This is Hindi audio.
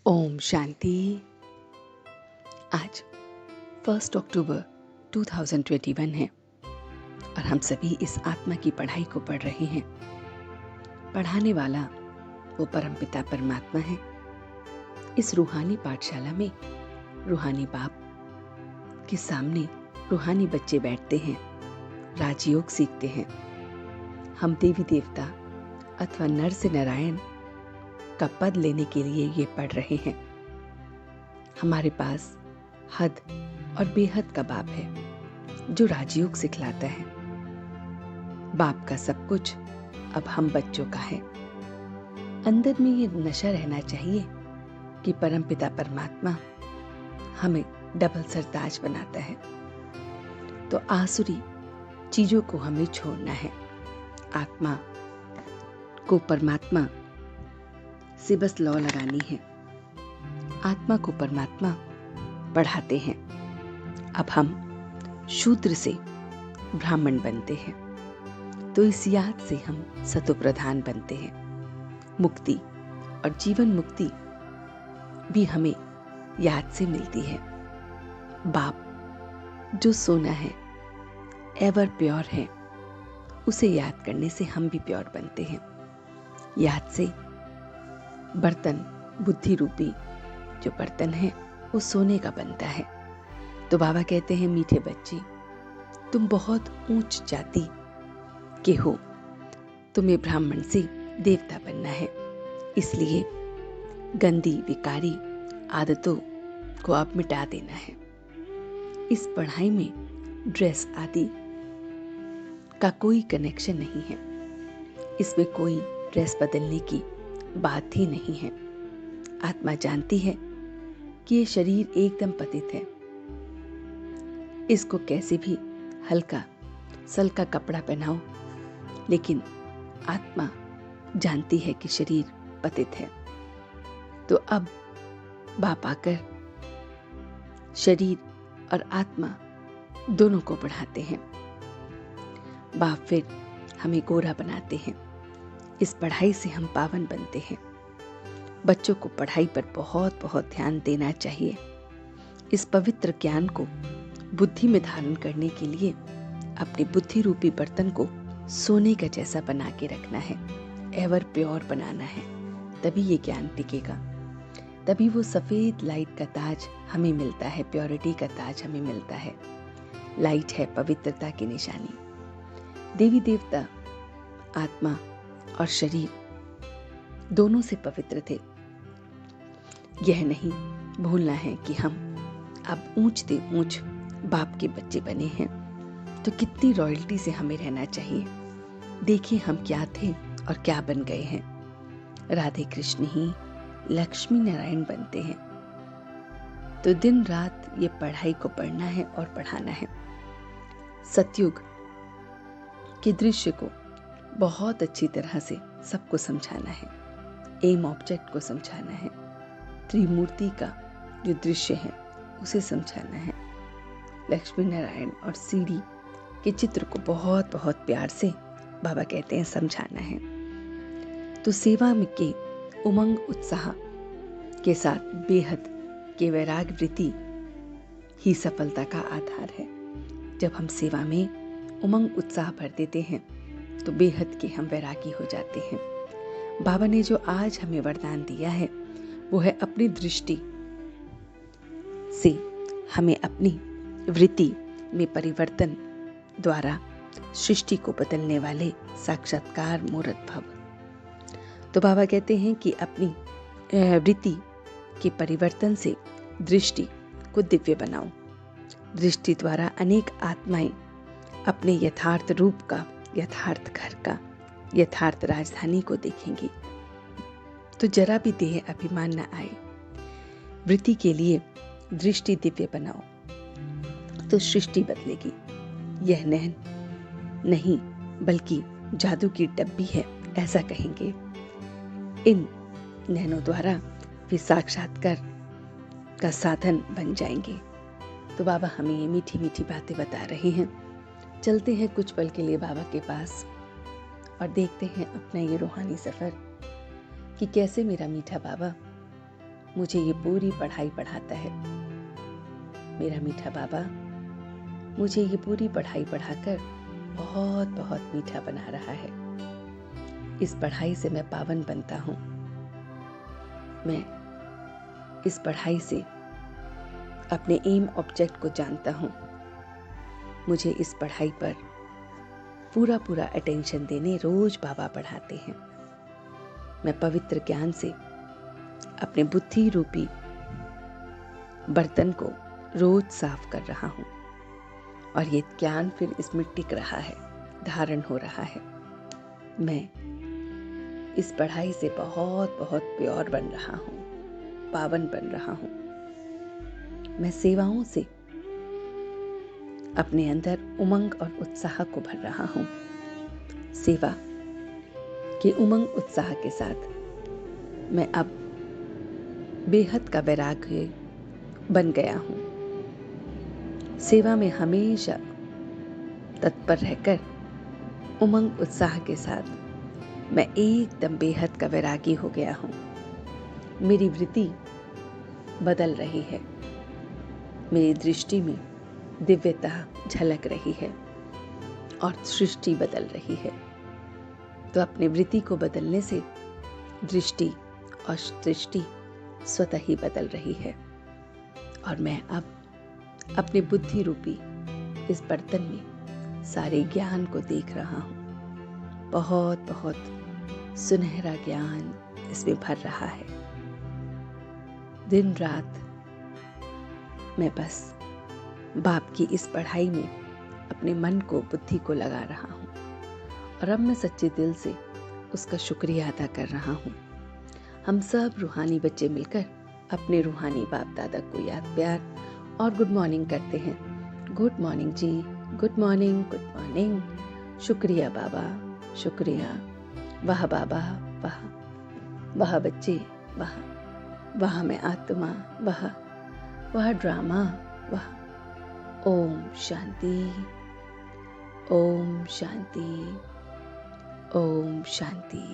ओम शांति। आज 1 अक्टूबर 2021 है और हम सभी इस आत्मा की पढ़ाई को पढ़ रहे हैं। पढ़ाने वाला वो परमपिता परमात्मा है। इस रूहानी पाठशाला में रूहानी बाप के सामने रूहानी बच्चे बैठते हैं, राजयोग सीखते हैं। हम देवी देवता अथवा नर से नारायण का पद लेने के लिए ये पढ़ रहे हैं। हमारे पास हद और बेहद का बाप है जो राजयोग सिखलाता है। बाप का सब कुछ अब हम बच्चों का है। अंदर में ये नशा रहना चाहिए कि परमपिता परमात्मा हमें डबल सरताज बनाता है। तो आसुरी चीजों को हमें छोड़ना है। आत्मा को परमात्मा से बस लौ लगानी है। आत्मा को परमात्मा पढ़ाते हैं। अब हम शूद्र से ब्राह्मण बनते हैं तो इस याद से हम सतोप्रधान बनते हैं। मुक्ति और जीवन मुक्ति भी हमें याद से मिलती है। बाप जो सोना है, एवर प्योर है, उसे याद करने से हम भी प्योर बनते हैं। याद से बर्तन, बुद्धि रूपी जो बर्तन है वो सोने का बनता है। तो बाबा कहते हैं, मीठे बच्चे, तुम बहुत ऊंच जाति के हो, तुम्हें ब्राह्मण से देवता बनना है। इसलिए गंदी विकारी आदतों को अब मिटा देना है। इस पढ़ाई में ड्रेस आदि का कोई कनेक्शन नहीं है। इसमें कोई ड्रेस बदलने की बात ही नहीं है। आत्मा जानती है कि ये शरीर एकदम पतित है। इसको कैसे भी हल्का सल्का कपड़ा पहनाओ, लेकिन आत्मा जानती है कि शरीर पतित है। तो अब बाप आकर शरीर और आत्मा दोनों को बढ़ाते हैं। बाप फिर हमें गोरा बनाते हैं। इस पढ़ाई से हम पावन बनते हैं। बच्चों को पढ़ाई पर बहुत बहुत ध्यान देना चाहिए। इस पवित्र ज्ञान को बुद्धि में धारण करने के लिए अपने बुद्धि रूपी बर्तन को सोने का जैसा बना के रखना है, एवर प्योर बनाना है। तभी ये ज्ञान टिकेगा। तभी वो सफेद लाइट का ताज हमें मिलता है, प्योरिटी का ताज हमें मिलता है। लाइट है पवित्रता की निशानी। देवी देवता आत्मा और शरीर दोनों से पवित्र थे। यह नहीं भूलना है कि हम अब ऊंच से ऊंच बाप के बच्चे बने हैं, तो कितनी रॉयल्टी से हमें रहना चाहिए। देखिए हम क्या थे और क्या बन गए हैं। राधे कृष्ण ही लक्ष्मी नारायण बनते हैं। तो दिन रात ये पढ़ाई को पढ़ना है और पढ़ाना है। सतयुग के दृश्य को बहुत अच्छी तरह से सबको समझाना है। एम ऑब्जेक्ट को समझाना है। त्रिमूर्ति का जो दृश्य है उसे समझाना है। लक्ष्मी नारायण और सीढ़ी के चित्र को बहुत बहुत प्यार से बाबा कहते हैं समझाना है। तो सेवा में के उमंग उत्साह के साथ बेहद के वैराग वृत्ति ही सफलता का आधार है। जब हम सेवा में उमंग उत्साह भर देते हैं तो बेहद के हम वैरागी हो जाते हैं। बाबा ने जो आज हमें वरदान दिया है वो है अपनी दृष्टि से हमें अपनी वृत्ति में परिवर्तन द्वारा सृष्टि को बदलने वाले साक्षात्कार मूर्त भव। तो बाबा कहते हैं कि अपनी वृत्ति के परिवर्तन से दृष्टि को दिव्य बनाओ। दृष्टि द्वारा अनेक आत्माएं अपने यथार्थ रूप का, यथार्थ घर का, यथार्थ राजधानी को देखेंगी। तो जरा भी देह अभिमान न आए। वृत्ति के लिए दृष्टि दिव्य बनाओ तो सृष्टि बदलेगी। यह नैन नहीं बल्कि जादू की डब्बी है, ऐसा कहेंगे। इन नैनों द्वारा वे साक्षात्कार का साधन बन जाएंगे। तो बाबा हमें ये मीठी मीठी बातें बता रहे हैं। चलते हैं कुछ पल के लिए बाबा के पास और देखते हैं अपना ये रूहानी सफर कि कैसे मेरा मीठा बाबा मुझे ये पूरी पढ़ाई पढ़ाता है। मेरा मीठा बाबा मुझे ये पूरी पढ़ाई पढ़ाकर बहुत बहुत मीठा बना रहा है। इस पढ़ाई से मैं पावन बनता हूँ। मैं इस पढ़ाई से अपने एम ऑब्जेक्ट को जानता हूँ। मुझे इस पढ़ाई पर पूरा पूरा अटेंशन देने रोज बाबा पढ़ाते हैं। मैं पवित्र ज्ञान से अपने बुद्धि रूपी बर्तन को रोज साफ कर रहा हूँ और ये ज्ञान फिर इसमें टिक रहा है, धारण हो रहा है। मैं इस पढ़ाई से बहुत बहुत प्योर बन रहा हूँ, पावन बन रहा हूँ। मैं सेवाओं से अपने अंदर उमंग और उत्साह को भर रहा हूँ। सेवा के उमंग उत्साह के साथ मैं अब बेहद का वैराग्य बन गया हूँ। सेवा में हमेशा तत्पर रहकर उमंग उत्साह के साथ मैं एकदम बेहद का वैरागी हो गया हूँ। मेरी वृत्ति बदल रही है, मेरी दृष्टि में दिव्यता झलक रही है और सृष्टि बदल रही है। तो अपनी वृत्ति को बदलने से दृष्टि और सृष्टि स्वतः ही बदल रही है और मैं अब अपने बुद्धि रूपी इस बर्तन में सारे ज्ञान को देख रहा हूँ। बहुत बहुत सुनहरा ज्ञान इसमें भर रहा है। दिन रात मैं बस बाप की इस पढ़ाई में अपने मन को, बुद्धि को लगा रहा हूँ और अब मैं सच्चे दिल से उसका शुक्रिया अदा कर रहा हूँ। हम सब रूहानी बच्चे मिलकर अपने रूहानी बाप दादा को याद, प्यार और गुड मॉर्निंग करते हैं। गुड मॉर्निंग जी, गुड मॉर्निंग, गुड मॉर्निंग। शुक्रिया बाबा, शुक्रिया। वाह बाबा, वाह वाह बच्चे, वाह वाह मैं आत्मा, वाह वाह ड्रामा, वाह। ओम शांति, ओम शांति, ओम शांति।